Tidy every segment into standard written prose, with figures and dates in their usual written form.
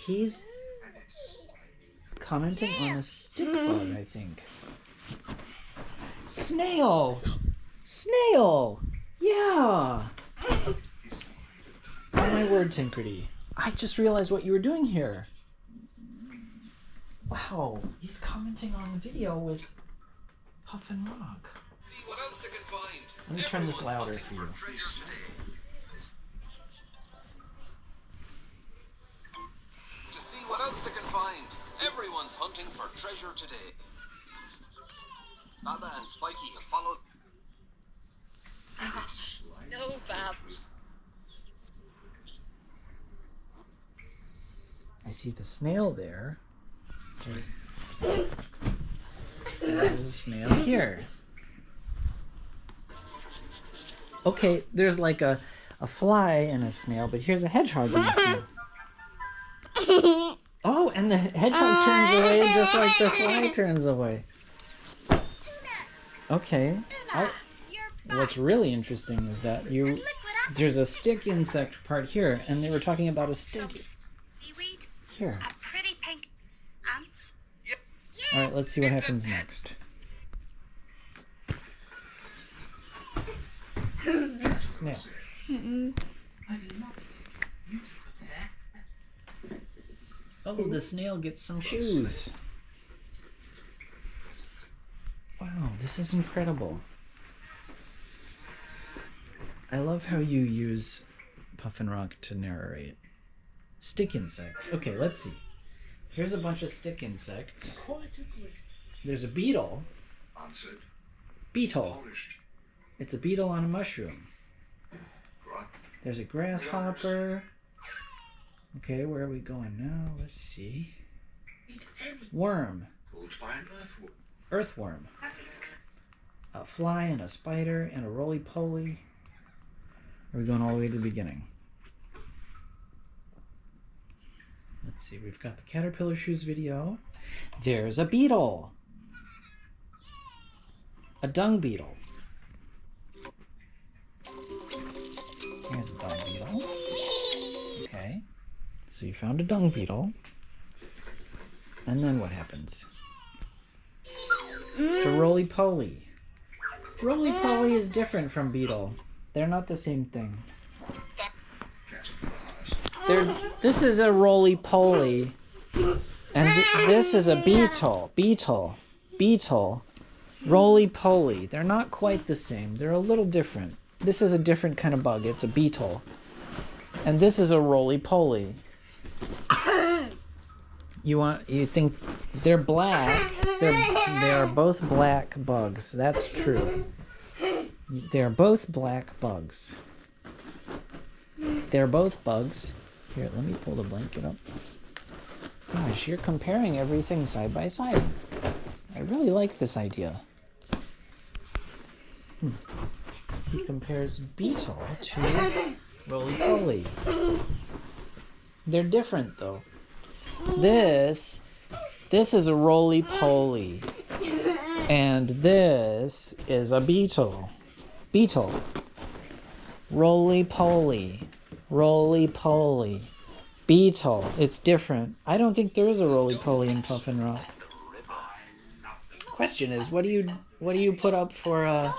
He's commenting on a stick bug, I think. Snail! Snail! Yeah! Oh my word, Tinkerty. I just realized what you were doing here. Wow, he's commenting on the video with Puffin Rock. See what else they can find. Let me turn this louder for you. To see what else they can find. Everyone's hunting for treasure today. Baba and Spiky have followed. No, Bob. I see the snail there. There's a snail here. Okay, there's like a fly and a snail, but here's a hedgehog and a snail. Oh, and the hedgehog turns away just like the fly turns away. Okay. What's really interesting is that there's a stick insect part here, and they were talking about a stick here. A pretty pink ants. All right, let's see what happens next. Snail. Oh, the snail gets some shoes. Wow, this is incredible. I love how you use Puffin Rock to narrate. Stick insects. Okay, let's see. Here's a bunch of stick insects. There's a beetle. Beetle. It's a beetle on a mushroom. There's a grasshopper. Okay, where are we going now? Let's see. Worm. Earthworm. A fly and a spider and a roly-poly. Are we going all the way to the beginning? Let's see, we've got the caterpillar shoes video. There's a beetle. A dung beetle. Here's a dung beetle. Okay, so you found a dung beetle. And then what happens? It's a roly-poly. Roly-poly is different from beetle. They're not the same thing. This is a roly-poly, and this is a beetle. Beetle. Roly-poly. They're not quite the same. They're a little different. This is a different kind of bug. It's a beetle. And this is a roly-poly. You think they're black. They are both black bugs. That's true. They're both black bugs. They're both bugs. Here, let me pull the blanket up. Gosh, you're comparing everything side by side. I really like this idea. He compares beetle to roly-poly. They're different, though. This is a roly-poly. And this is a beetle. Beetle. Roly-poly. Roly-poly. Beetle. It's different. I don't think there is a roly-poly in Puffin Rock. Question is, what do you put up for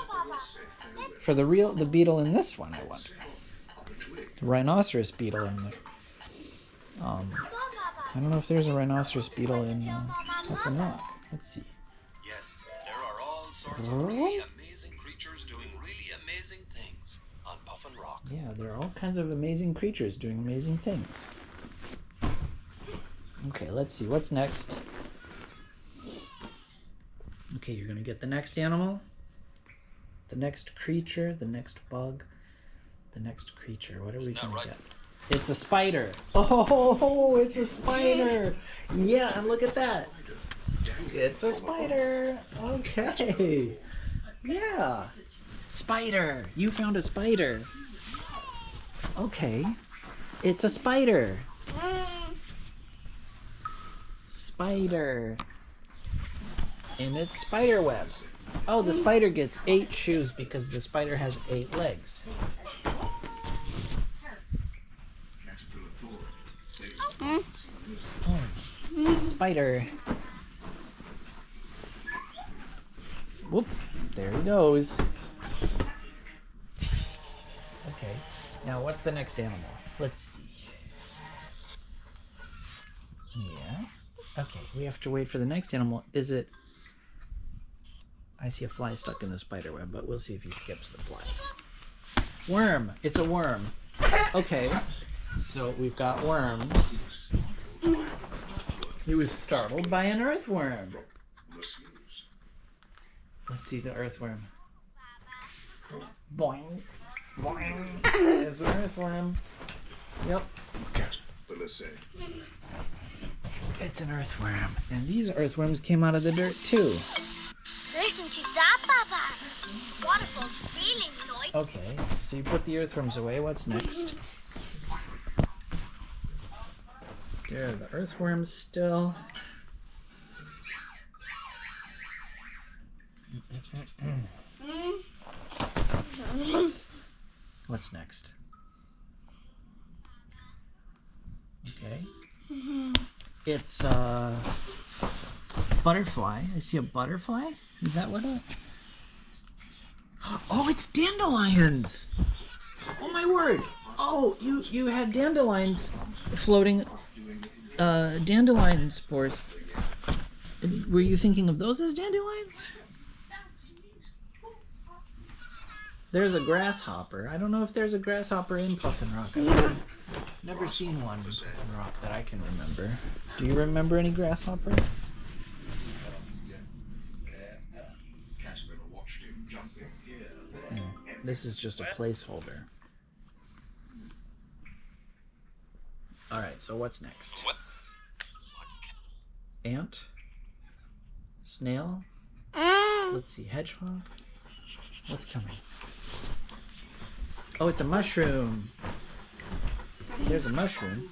the beetle in this one? I wonder. The rhinoceros beetle in there. I don't know if there's a rhinoceros beetle in Puffin Rock. Let's see. Yes, there are all sorts of really amazing creatures doing really amazing things on Puffin Rock. Yeah, there are all kinds of amazing creatures doing amazing things. Okay, let's see. What's next? Okay, you're going to get the next animal, the next creature, the next bug, the next creature. What are we going to get? It's a spider. Oh, it's a spider. Yeah, and look at that. It's a spider. Okay. Yeah. Spider. You found a spider. Okay. It's a spider. Spider. And it's spider web. Oh, the spider gets 8 shoes because the spider has 8 legs. Spider. Whoop. There he goes. Okay. Now what's the next animal? Let's see. Yeah. Okay, we have to wait for the next animal. Is it... I see a fly stuck in the spider web, but we'll see if he skips the fly. Worm! It's a worm. Okay, so we've got worms. He was startled by an earthworm. Let's see the earthworm. Boing. Boing. It's an earthworm. Yep. It's an earthworm. And these earthworms came out of the dirt too. Listen to that, Baba. Waterfall's really noisy. Okay, so you put the earthworms away. What's next? There are the earthworms still. What's next? Okay. It's a butterfly. I see a butterfly. Is that what Oh, it's dandelions! Oh my word! Oh, you had dandelions floating, dandelion spores. Were you thinking of those as dandelions? There's a grasshopper. I don't know if there's a grasshopper in Puffin Rock. I've never seen one in Puffin Rock that I can remember. Do you remember any grasshopper? This is just a placeholder. Alright, so what's next? Ant? Snail? Let's see, hedgehog? What's coming? Oh, it's a mushroom. There's a mushroom.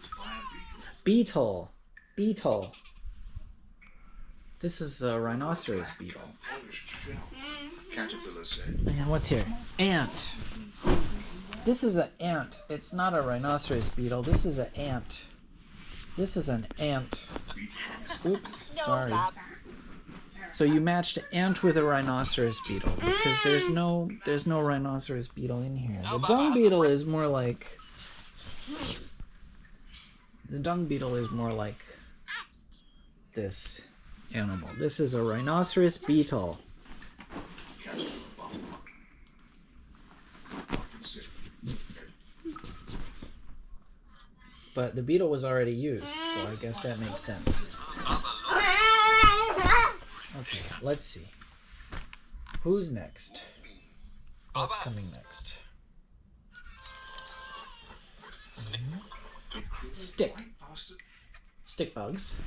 Beetle. Beetle. This is a rhinoceros beetle. And what's here? Ant. This is an ant. It's not a rhinoceros beetle. This is an ant. This is an ant. Oops, sorry. So you matched an ant with a rhinoceros beetle because there's no rhinoceros beetle in here. The dung beetle is more like this animal. This is a rhinoceros beetle. But the beetle was already used, so I guess that makes sense. Okay, let's see. Who's next? What's coming next? Stick. Stick bugs.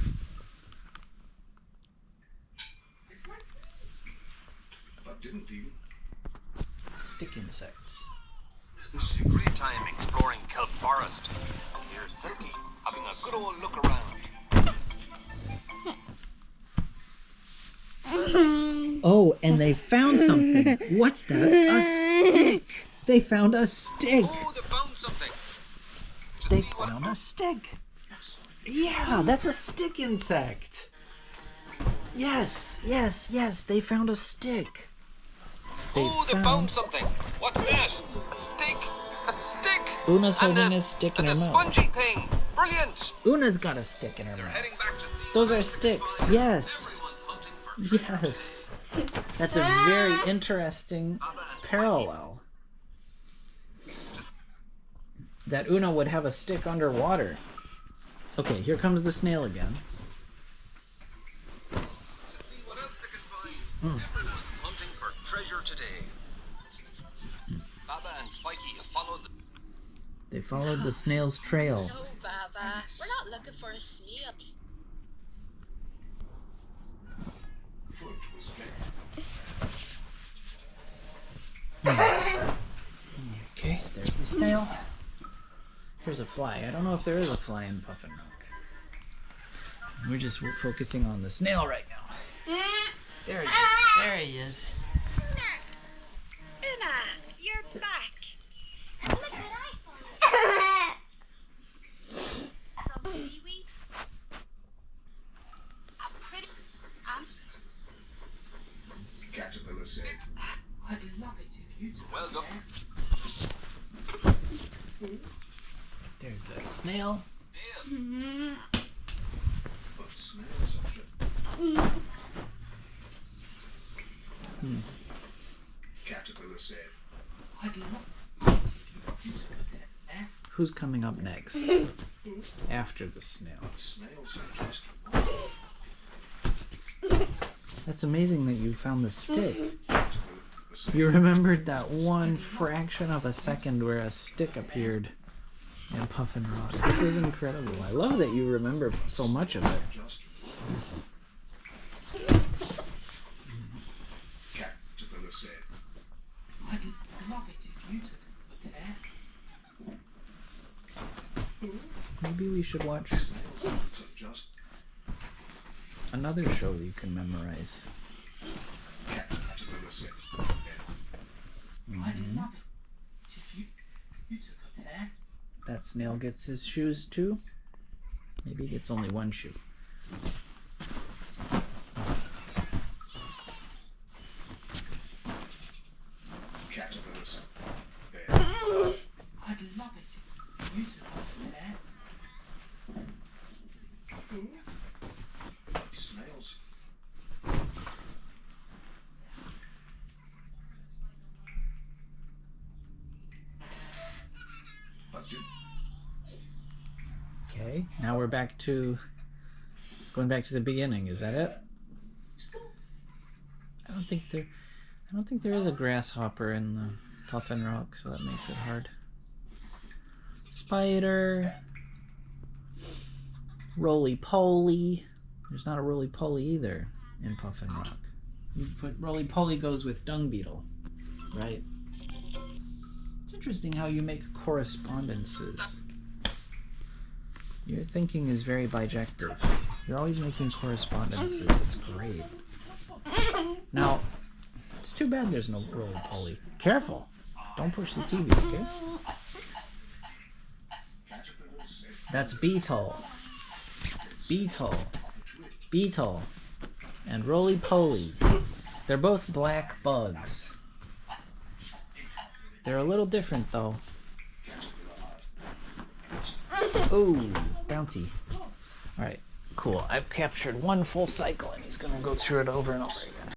Stick insects. This is a great time exploring kelp forest. Here's Silky having a good old look around. Oh, and they found something. What's that? A stick. They found a stick. Oh, they found something. They found a stick. Yeah, that's a stick insect. Yes, yes, yes, they found a stick. They found something. What's that? A stick? A stick? Una's holding a stick in her mouth. And a spongy thing. Brilliant. Una's got a stick in her They're mouth. heading back to see. Those are sticks. Yes. Everyone's hunting for Yes. That's a very interesting parallel. That Una would have a stick underwater. Okay, here comes the snail again. to see what else they can find. Everyone's hunting for treasure today. Baba and Spiky have followed the They followed the snail's trail. No, Baba. We're not looking for a snail. Okay, there's the snail. Here's a fly. I don't know if there is a fly in Puffin Rock. We're just focusing on the snail right now. There he is. There he is. Una, you're back. Some seaweed. There's the snail. But snails are Caterpillar said, I'd love you to go there. Who's coming up next? After the snail. But snails are just That's amazing that you found the stick. Caterpillar said, You remembered that one fraction of a second where a stick appeared in Puffin Rock. This is incredible. I love that you remember so much of it. just Caterpillar said, I'd love it if you took a look at Maybe we should watch snails are just another show you can memorize. Caterpillar said, I'd love it if you took a pair. That snail gets his shoes too. Maybe he gets only one shoe. Caterpillar said, I'd love it if you took a pair. But snails but do Okay, now we're back to going back to the beginning. Is that it? I don't think there is a grasshopper in the Puffin Rock, so that makes it hard. Spider, roly-poly. There's not a roly-poly either in Puffin Rock. You put roly-poly goes with dung beetle, right? It's interesting how you make correspondences. Your thinking is very bijective. You're always making correspondences. It's great. Now, it's too bad there's no roly-poly. Careful! Don't push the TV, okay? That's beetle. Beetle. Beetle. And roly-poly. They're both black bugs. They're a little different, though. Ooh, bouncy. Alright, cool. I've captured one full cycle, and he's gonna go through it over and over again.